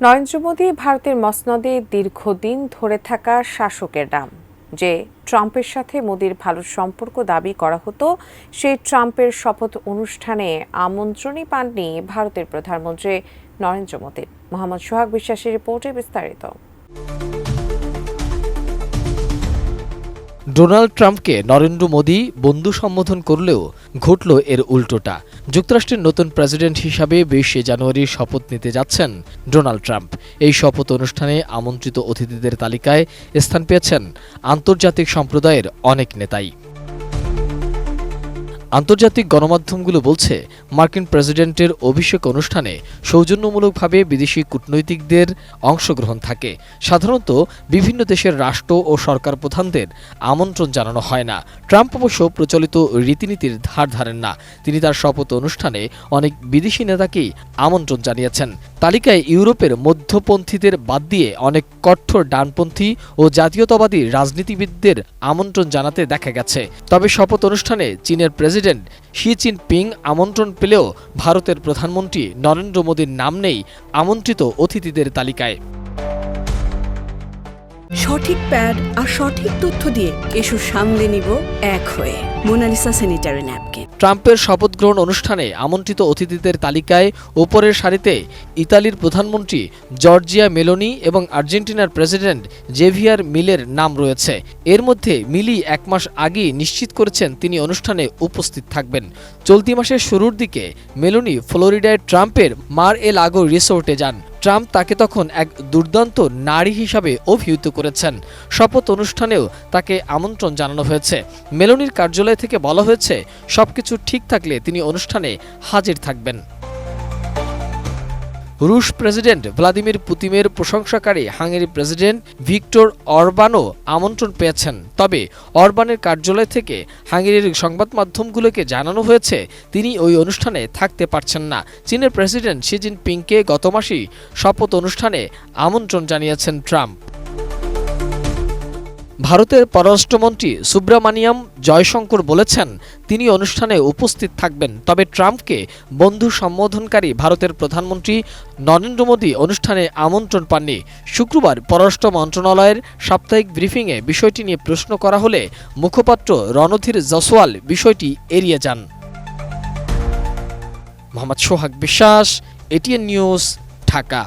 নরেন্দ্র মোদী ভারতের মসনদে দীর্ঘদিন ধরে থাকা শাসকের নাম। যে ট্রাম্পের সাথে মোদির ভালো সম্পর্ক দাবি করা হতো, সেই ট্রাম্পের শপথ অনুষ্ঠানে আমন্ত্রণই পাননি ভারতের প্রধানমন্ত্রী নরেন্দ্র মোদী। মোহাম্মদ সোহাগ বিশ্বাসের রিপোর্টে বিস্তারিত। ডোনাল্ড ট্রাম্পকে নরেন্দ্র মোদী বন্ধু সম্বোধন করলেও ঘটল এর উল্টোটা। যুক্তরাষ্ট্রের নতুন প্রেসিডেন্ট হিসাবে ২০ জানুয়ারি শপথ নিতে যাচ্ছেন ডোনাল্ড ট্রাম্প। এই শপথ অনুষ্ঠানে আমন্ত্রিত অতিথিদের তালিকায় স্থান পেয়েছেন আন্তর্জাতিক সম্প্রদায়ের অনেক নেতাই। আন্তর্জাতিক গণমাধ্যমগুলো বলছে, মার্কিন প্রেসিডেন্টের অভিষেক অনুষ্ঠানে সৌজন্যমূলকভাবে বিদেশি কূটনৈতিকদের অংশগ্রহণ থাকে। সাধারণত বিভিন্ন দেশের রাষ্ট্র ও সরকার প্রধানদের আমন্ত্রণ জানানো হয় না। ট্রাম্প অবশ্য প্রচলিত রীতিনীতির ধার ধারেন না। তিনি তার শপথ অনুষ্ঠানে অনেক বিদেশি নেতাকেই আমন্ত্রণ জানিয়েছেন। তালিকায় ইউরোপের মধ্যপন্থীদের বাদ দিয়ে অনেক কঠোর ডানপন্থী ও জাতীয়তাবাদী রাজনীতিবিদদের আমন্ত্রণ জানাতে দেখা গেছে। তবে শপথ অনুষ্ঠানে চীনের প্রেসিডেন্ট শি জিনপিং আমন্ত্রণ পেলেও ভারতের প্রধানমন্ত্রী নরেন্দ্র মোদীর নাম নেই আমন্ত্রিত অতিথিদের তালিকায়। সঠিক প্যাড আর সঠিক তথ্য দিয়ে এসব সামলে নিব এক হয়ে। Monalisa sanitary napkin. ট্রাম্পের শপথ গ্রহণ অনুষ্ঠানে আমন্ত্রিত অতিথিদের তালিকায় ওপরের সারিতে ইতালির প্রধানমন্ত্রী জর্জিয়া মেলোনি এবং আর্জেন্টিনার প্রেসিডেন্ট জেভিয়ার মিলের নাম রয়েছে। এর মধ্যে মিলি ১ মাস আগেই নিশ্চিত করেছেন তিনি অনুষ্ঠানে উপস্থিত থাকবেন। চলতি মাসের শুরুর দিকে মেলোনি ফ্লোরিডায় ট্রাম্পের মার এ লাগো রিসোর্টে যান। ট্রাম্প তাকে তখন এক দুর্দান্ত নারী হিসাবে অভিহিত করেছেন। শপথ অনুষ্ঠানেও তাকে আমন্ত্রণ জানানো হয়েছে। মেলোনির কার্যালয় থেকে বলা হয়েছে, সবকিছু ঠিক থাকলে তিনি অনুষ্ঠানে হাজির থাকবেন। রুশ প্রেসিডেন্ট ভ্লাদিমির পুতিনের প্রশংসাকারী হাঙ্গেরি প্রেসিডেন্ট ভিক্টর অরবানও আমন্ত্রণ পেয়েছেন। তবে অরবানের কার্যালয় থেকে হাঙ্গেরির সংবাদ মাধ্যমগুলোকে জানানো হয়েছে তিনি ওই অনুষ্ঠানে থাকতে পারছেন না। চীনের প্রেসিডেন্ট শি জিনপিংকে গত মাসেই শপথ অনুষ্ঠানে আমন্ত্রণ জানিয়েছেন ট্রাম্প। ভারতের পররাষ্ট্রমন্ত্রী সুব্রামানিয়াম জয়শঙ্কর বলেছেন তিনি অনুষ্ঠানে উপস্থিত থাকবেন। তবে ট্রাম্পকে বন্ধু সম্বোধনকারী ভারতের প্রধানমন্ত্রী নরেন্দ্র মোদী অনুষ্ঠানে আমন্ত্রণ পাননি। শুক্রবার পররাষ্ট্র মন্ত্রণালয়ের সাপ্তাহিক ব্রিফিংয়ে বিষয়টি নিয়ে প্রশ্ন করা হলে মুখপাত্র রণধীর জসওয়াল বিষয়টি এড়িয়ে যান। মোহাম্মদ সোহাগ বিশ্বাস, এটিএন নিউজ, ঢাকা।